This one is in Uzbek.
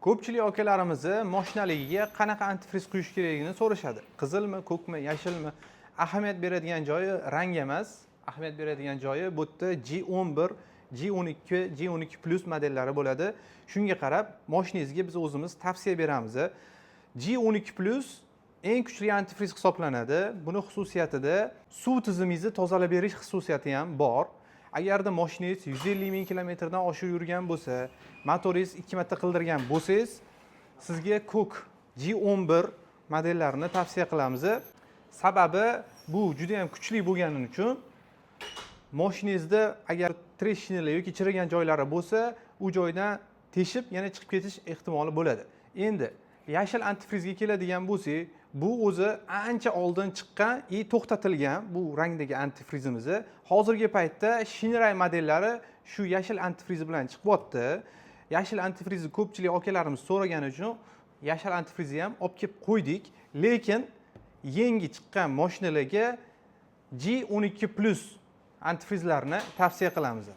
Ko'pchilik akalarimizni mashinaligiga qanaqa antifriz quyish kerakligini so'rashadi. Qizilmi, ko'kmi, yashilmi? Ahamiyat beradigan joyi rang emas. Ahamiyat beradigan joyi bu yerda G11, G12, G12+ modellari bo'ladi. Shunga qarab, mashinangizga biz o'zimiz tavsiya beramiz. G12+ eng kuchli antifriz hisoblanadi. Buni xususiyatida suv tizimingizni tozalab berish xususiyati ham bor. Agarda mashinangiz 150 ming kilometrdan oshib yurgan bo'lsa, motoringiz 2 marta qildirgan bo'lsangiz, sizga ko'k G11 modellarini tavsiya qilamiz. Sababi bu juda ham kuchli bo'lgani uchun mashinangizda agar treshinalar yoki chirigan joylari bo'lsa, u joydan teshib yana chiqib ketish ehtimoli bo'ladi. Endi yashil antifrizga keladigan bo'lsak, bu o'zi ancha oldin chiqqan, to'xtatilgan bu rangdagi antifrizimiz. Hozirgi paytda Shinray modellari shu yashil antifriz bilan chiqyapti. Yashil antifrizni ko'pchilik akalarimiz so'ragani uchun yashil antifrizni ham olib kelib qo'ydik. Lekin yangi chiqqan mashinalarga G12+ antifrizlarni tavsiya qilamiz.